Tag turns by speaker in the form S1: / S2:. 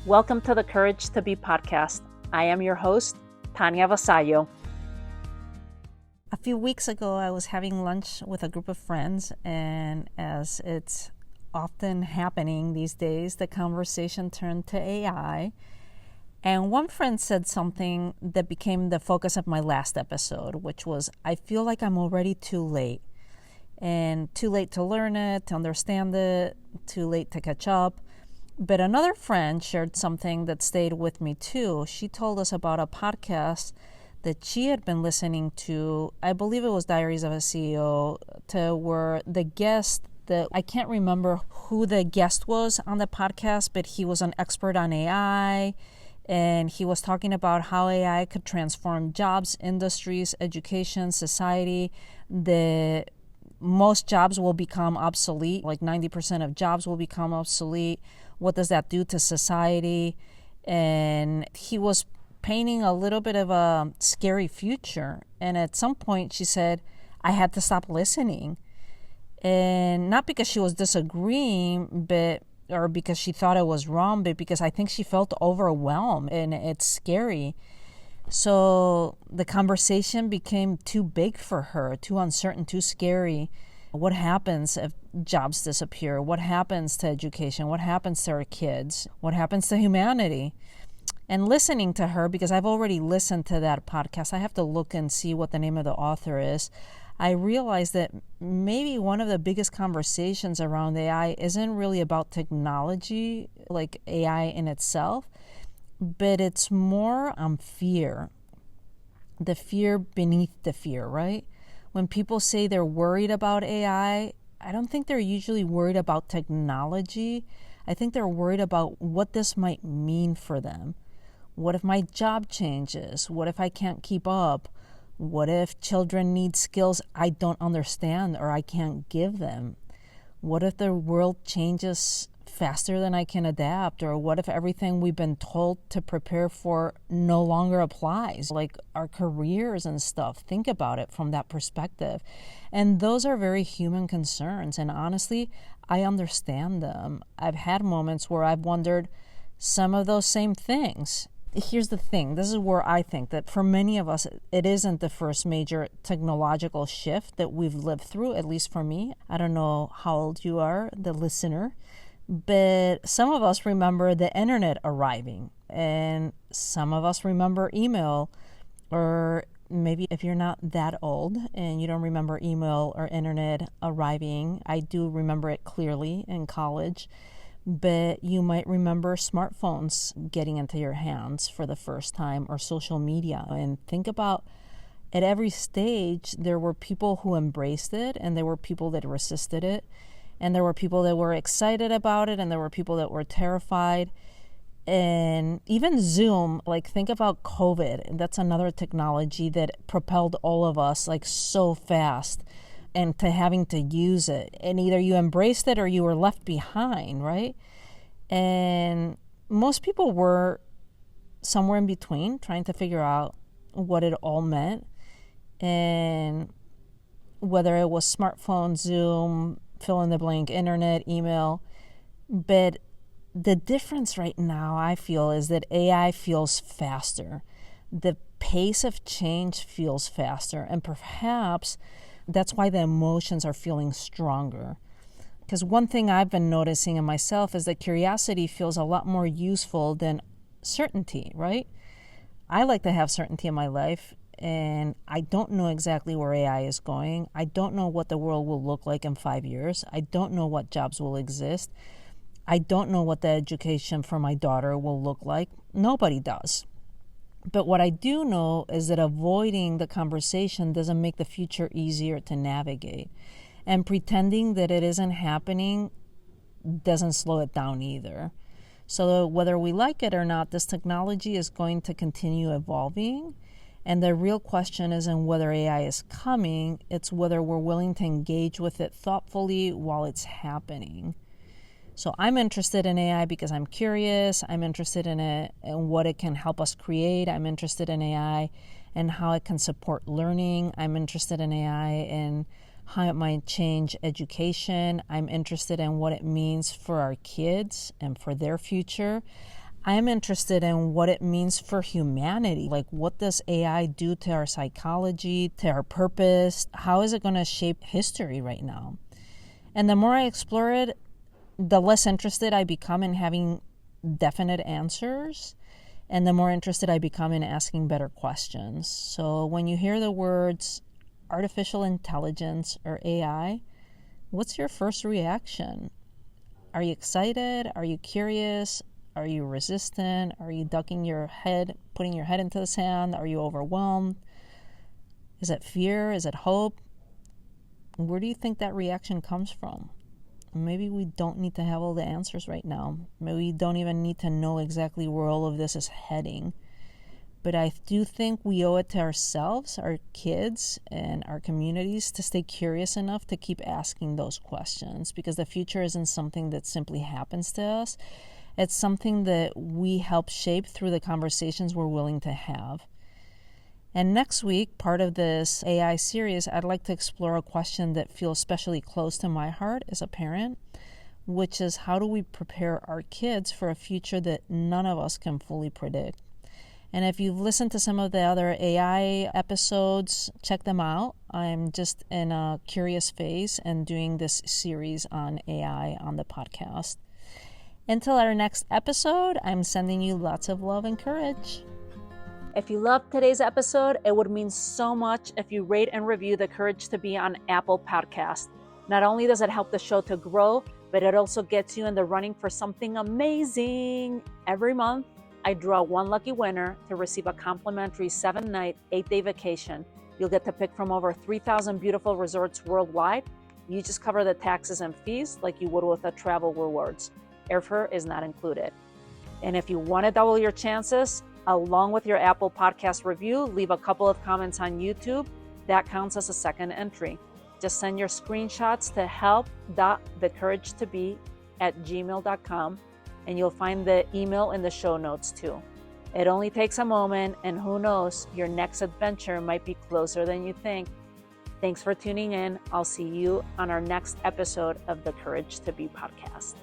S1: Welcome to the Courage to Be podcast. I am your host, Tanya Vasallo.
S2: A few weeks ago, I was having lunch with a group of friends, and as it's often happening these days, the conversation turned to AI. And one friend said something that became the focus of my last episode, which was, I feel like I'm already too late. And too late to learn it, to understand it, too late to catch up. But another friend shared something that stayed with me too. She told us about a podcast that she had been listening to. I believe it was Diaries of a CEO, to where the guest, I can't remember who the guest was on the podcast, but he was an expert on AI. And he was talking about how AI could transform jobs, industries, education, society. Most jobs will become obsolete, like 90% of jobs will become obsolete. What does that do to society? And he was painting a little bit of a scary future. And at some point she said, I had to stop listening. And not because she was disagreeing, or because she thought it was wrong, but because I think she felt overwhelmed, and it's scary. So the conversation became too big for her, too uncertain, too scary. What happens if jobs disappear? What happens to education? What happens to our kids? What happens to humanity? And listening to her, because I've already listened to that podcast, I have to look and see what the name of the author is. I realized that maybe one of the biggest conversations around AI isn't really about technology, like AI in itself, but it's more on fear. The fear beneath the fear, right? When people say they're worried about AI, I don't think they're usually worried about technology. I think they're worried about what this might mean for them. What if my job changes? What if I can't keep up? What if children need skills I don't understand or I can't give them? What if the world changes faster than I can adapt? Or what if everything we've been told to prepare for no longer applies, like our careers and stuff? Think about it from that perspective. And those are very human concerns. And honestly, I understand them. I've had moments where I've wondered some of those same things. Here's the thing. This is where I think that for many of us, it isn't the first major technological shift that we've lived through, at least for me. I don't know how old you are, the listener, but some of us remember the internet arriving, and some of us remember email, or maybe if you're not that old and you don't remember email or internet arriving, I do remember it clearly in college. But you might remember smartphones getting into your hands for the first time, or social media. And think about, at every stage, there were people who embraced it, and there were people that resisted it, and there were people that were excited about it, and there were people that were terrified. And even Zoom, like, think about COVID. That's another technology that propelled all of us like so fast and to having to use it. And either you embraced it or you were left behind, right? And most people were somewhere in between, trying to figure out what it all meant. And whether it was smartphone, Zoom, fill in the blank, internet, email. But the difference right now, I feel, is that AI feels faster. The pace of change feels faster. And perhaps that's why the emotions are feeling stronger. Because one thing I've been noticing in myself is that curiosity feels a lot more useful than certainty, right? I like to have certainty in my life, and I don't know exactly where AI is going. I don't know what the world will look like in 5 years. I don't know what jobs will exist. I don't know what the education for my daughter will look like. Nobody does. But what I do know is that avoiding the conversation doesn't make the future easier to navigate. And pretending that it isn't happening doesn't slow it down either. So whether we like it or not, this technology is going to continue evolving. And the real question isn't whether AI is coming, it's whether we're willing to engage with it thoughtfully while it's happening. So I'm interested in AI because I'm curious. I'm interested in it and what it can help us create. I'm interested in AI and how it can support learning. I'm interested in AI and how it might change education. I'm interested in what it means for our kids and for their future. I'm interested in what it means for humanity. Like, what does AI do to our psychology, to our purpose? How is it going to shape history right now? And the more I explore it, the less interested I become in having definite answers, and the more interested I become in asking better questions. So when you hear the words artificial intelligence or AI, what's your first reaction? Are you excited? Are you curious? Are you resistant? Are you ducking your head, putting your head into the sand? Are you overwhelmed? Is it fear? Is it hope? Where do you think that reaction comes from? Maybe we don't need to have all the answers right now. Maybe we don't even need to know exactly where all of this is heading. But I do think we owe it to ourselves, our kids, and our communities to stay curious enough to keep asking those questions, because the future isn't something that simply happens to us. It's something that we help shape through the conversations we're willing to have. And next week, part of this AI series, I'd like to explore a question that feels especially close to my heart as a parent, which is, how do we prepare our kids for a future that none of us can fully predict? And if you've listened to some of the other AI episodes, check them out. I'm just in a curious phase and doing this series on AI on the podcast. Until our next episode, I'm sending you lots of love and courage.
S1: If you loved today's episode, it would mean so much if you rate and review The Courage to Be on Apple Podcast. Not only does it help the show to grow, but it also gets you in the running for something amazing. Every month, I draw one lucky winner to receive a complimentary 7-night, 8-day vacation. You'll get to pick from over 3,000 beautiful resorts worldwide. You just cover the taxes and fees like you would with a travel rewards. Airfare is not included. And if you want to double your chances, along with your Apple Podcast review, leave a couple of comments on YouTube. That counts as a second entry. Just send your screenshots to help.thecouragetobe@gmail.com, and you'll find the email in the show notes too. It only takes a moment, and who knows, your next adventure might be closer than you think. Thanks for tuning in. I'll see you on our next episode of the Courage to Be podcast.